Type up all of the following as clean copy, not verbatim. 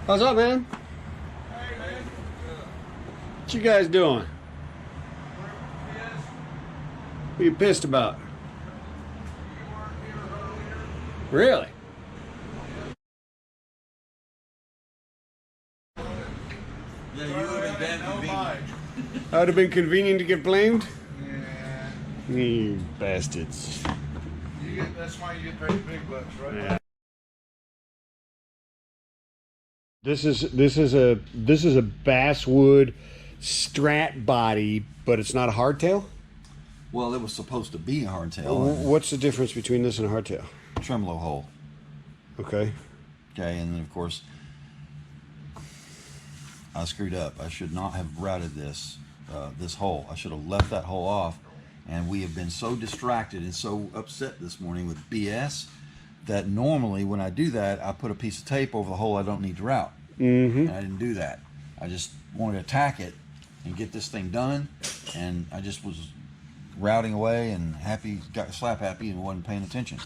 What's up, man? Hey, man. What you guys doing? What are you pissed about? Really? Yeah, you would have been damn convenient. That would have been convenient to get blamed? Yeah. You bastards. That's why you get paid big bucks, right? Yeah. This is a Basswood Strat body, but it's not a hardtail? Well, it was supposed to be a hardtail. What's the difference between this and a hardtail? Tremolo hole. Okay. Okay, and then of course, I screwed up. I should not have routed this hole. I should have left that hole off. And we have been so distracted and so upset this morning with BS that normally when I do that, I put a piece of tape over the hole I don't need to route. And I didn't do that. I just wanted to attack it and get this thing done. And I just was routing away and got slap happy and wasn't paying attention.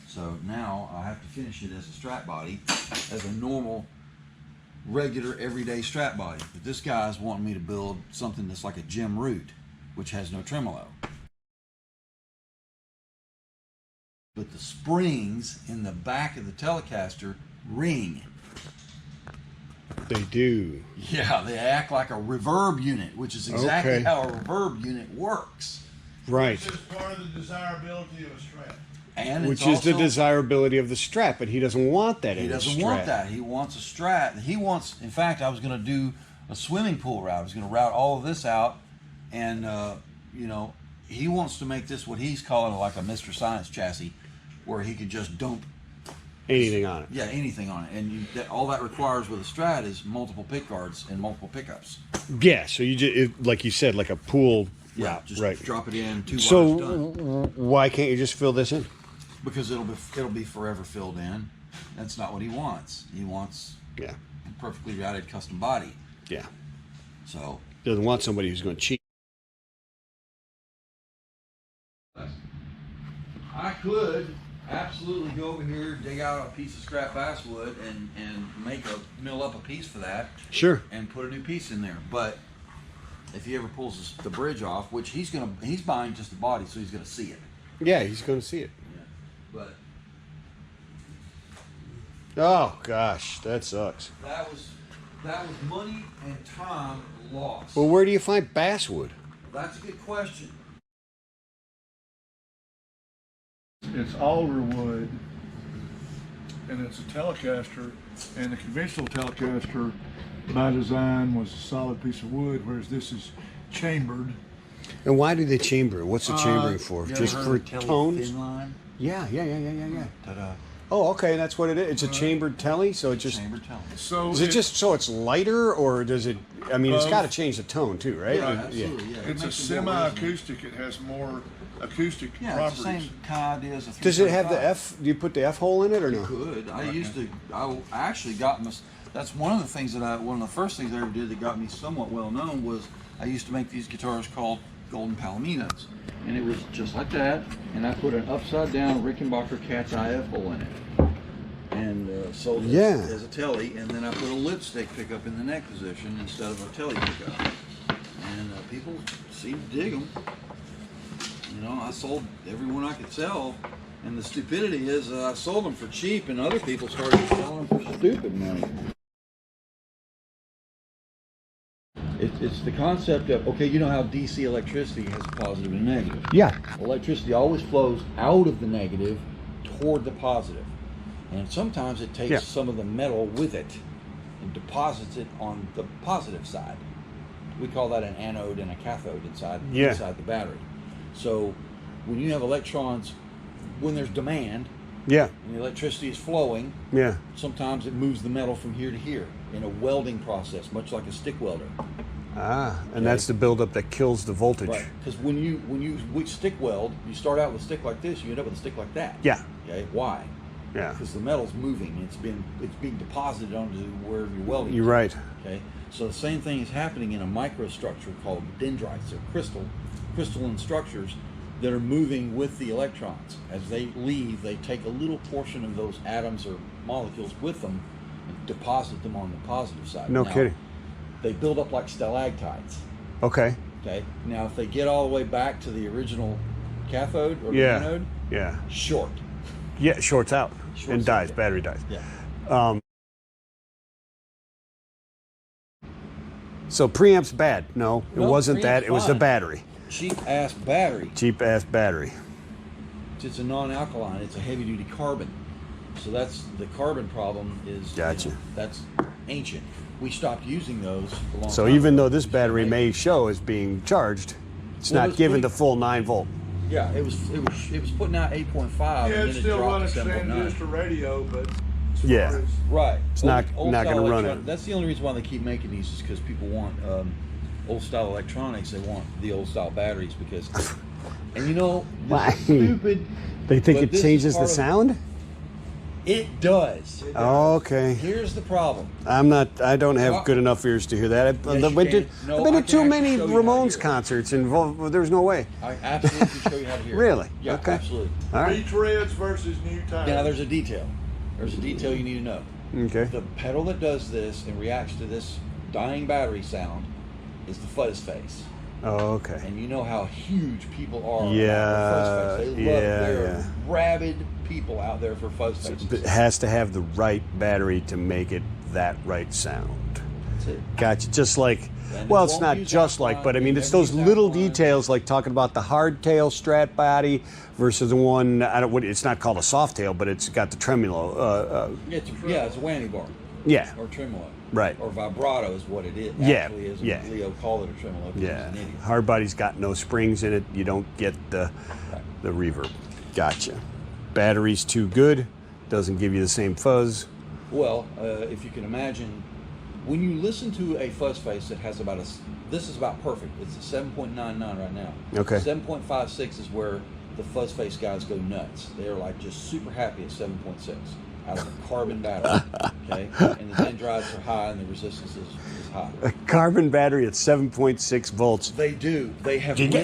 So now I have to finish it as a strap body, as a normal, regular, everyday strap body. But this guy's wanting me to build something that's like a gym root, which has no tremolo. But the springs in the back of the Telecaster ring. They do. Yeah, they act like a reverb unit, which is exactly Okay. how a reverb unit works. Right. This is part of the desirability of a strap. And Which it's is the also, desirability of the Strat, but he doesn't want that he in his doesn't Strat. want that. He wants a Strat. He wants, in fact, I was going to do a swimming pool route. I was going to route all of this out, and you know, he wants to make this what he's calling like a Mr. Science chassis, where he could just dump Anything on it. yeah anything on it, and all that requires with a Strat is multiple pick guards and multiple pickups. Yeah, so you just, like you said, like a pool Yeah, route, just right. drop it in, two So wires done. why can't you just fill this in? Because it'll be forever filled in. That's not what he wants. He wants Yeah. a perfectly routed custom body. Yeah. So Doesn't want somebody who's going to cheat. I could absolutely go over here, dig out a piece of scrap basswood, and mill up a piece for that, Sure. and put a new piece in there. But if he ever pulls the bridge off, which he's buying just the body, so he's gonna see it. Yeah, he's going to see it. Yeah. But Oh gosh, that sucks. that was money and time lost. Well, where do you find basswood? That's a good question. It's alder wood, and it's a Telecaster, and the conventional Telecaster, by design, was a solid piece of wood, whereas this is chambered. And why do they chamber it? What's the chambering for? You Just ever for heard of Telly tones? Thin line? Yeah. Ta-da. Oh, okay, that's what it is. It's a chambered telly, so it just Chambered Telly. So is it just so it's lighter, or does it? I mean, it's got to change the tone too, right? Yeah, Right. absolutely. Yeah. it's a makes it more resonant. semi-acoustic. It has more acoustic Yeah, properties. it's the same kind of idea as a Does it have the 335. F? Do you put the F hole in it or no? Could. I actually got that's one of the things one of the first things I ever did that got me somewhat well known was I used to make these guitars called Golden Palominos. And it was just like that, and I put an upside down Rickenbacker Cat's IF hole in it. And sold it Yeah. as a telly, and then I put a lipstick pickup in the neck position instead of a telly pickup. And people seem to dig them. You know, I sold every one I could sell, and the stupidity is I sold them for cheap, and other people started selling them for stupid money. It's the concept of, okay, you know how DC electricity has a positive and a negative. Yeah. Electricity always flows out of the negative toward the positive. And sometimes it takes some of the metal with it and deposits it on the positive side. We call that an anode and a cathode inside the battery. So when you have electrons, when there's demand Yeah. and the electricity is flowing, Yeah. sometimes it moves the metal from here to here in a welding process, much like a stick welder. Ah, and that's the buildup that kills the voltage. Right. Because when you stick weld, you start out with a stick like this, you end up with a stick like that. Yeah. Okay. Why? Yeah. Because the metal's moving. It's being deposited onto wherever you're welding. You're right. Okay. So the same thing is happening in a microstructure called dendrites. They're crystalline structures that are moving with the electrons. As they leave, they take a little portion of those atoms or molecules with them, and deposit them on the positive side. No Now, kidding. They build up like stalactites. Okay. Okay. Now, if they get all the way back to the original cathode or Yeah. anode, Yeah. short. Yeah. Shorts out Shorts and dies. out. Battery dies. Yeah. So preamp's bad. No, it No, wasn't that. preamp's It was the fine. battery. Cheap ass battery. Cheap ass battery. It's a non-alkaline. It's a heavy-duty carbon. So that's the carbon problem. Is Gotcha. That's ancient. We stopped using those a long So time even ago. though this We battery stopped may making- show as being charged, it's Well, not it's giving pretty- the full 9 volt. Yeah, it was putting out 8.5 Yeah, and it's then it still dropped running to 7.9. transistor radio, but as Yeah. far as Right. It's not Old gonna style run electron- it. That's the only reason why they keep making these is because people want old style electronics. They want the old style batteries because, and you know, this Why? is stupid. They think But it this is changes the part of- sound? It does. Okay. Here's the problem. I don't have good enough ears to hear that. I've Yes, been you to, can. No, I've been I to can too actually many show you how to Ramones hear it. concerts and there's no way. I absolutely can show you how to hear it. Really? Yeah, Okay. absolutely. All right. retreads versus new tires. Now there's a detail. There's a detail you need to know. Okay. The pedal that does this and reacts to this dying battery sound is the fuzz face. Oh, okay. And you know how huge people are Yeah, about the fuzz face. They love yeah, There yeah. are rabid people out there for fuzz faces. It has to have the right battery to make it that right sound. That's it. Gotcha. Just like, And well, it it's won't not use just like, alkaline, but I mean, it it's never those use little alkaline. details like talking about the hardtail Strat body versus the one, it's not called a soft tail, but it's got the tremolo. It's a whammy bar. Yeah. Or tremolo. Right. Or vibrato is what it is. Yeah, Actually is. yeah. Leo called it a tremolo because Yeah. he's an idiot. Hard body's got no springs in it. You don't get the reverb. Gotcha. Battery's too good. Doesn't give you the same fuzz. Well, if you can imagine, when you listen to a fuzz face that has about this is about perfect. It's a 7.99 right now. Okay. 7.56 is where the fuzz face guys go nuts. They're like just super happy at 7.6 out of a carbon battery. Okay, and the dendrites are high and the resistance is high. A carbon battery at 7.6 volts. They do. They have Did you-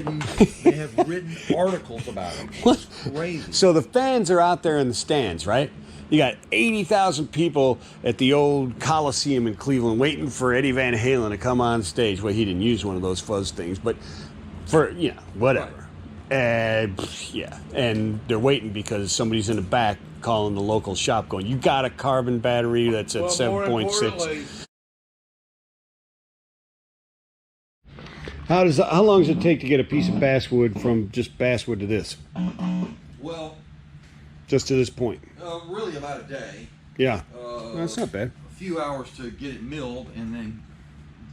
written articles about it. What? It's crazy. So the fans are out there in the stands, right? You got 80,000 people at the old Coliseum in Cleveland waiting for Eddie Van Halen to come on stage. Well, he didn't use one of those fuzz things, but for, whatever. Yeah, and they're waiting because somebody's in the back calling the local shop going, you got a carbon battery that's at More 7.6. importantly, How long does it take to get a piece of basswood from just basswood to this? Well, Just to this point? really about a day. Yeah. That's not bad. A few hours to get it milled and then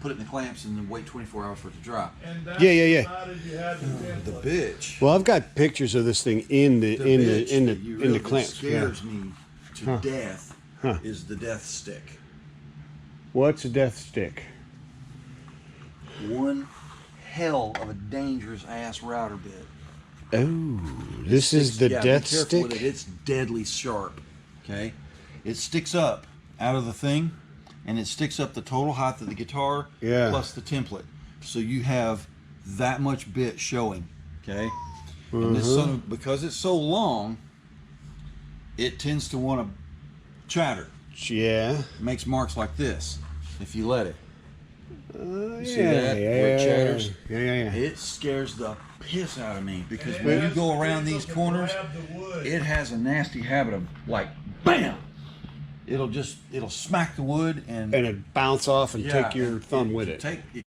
put it in the clamps and then wait 24 hours for it to dry. and that's Yeah. provided you have the template. Bitch. Well, I've got pictures of this thing in the That clamps. Yeah. scares me to death is the death stick. What's a death stick? One hell of a dangerous ass router bit. Oh, this is the Yeah, death be careful with stick. it. It's deadly sharp. Okay, it sticks up out of the thing, and it sticks up the total height of the guitar Yeah. plus the template. So you have that much bit showing. Okay, and this son of, because it's so long, it tends to want to chatter. Yeah. It makes marks like this if you let it. You see that? Where it chatters? Yeah. It scares the piss out of me because And when it you has go the around people these to corners, grab the wood. it has a nasty habit of like bam. It'll smack the wood and And it bounce off and take your thumb with it. It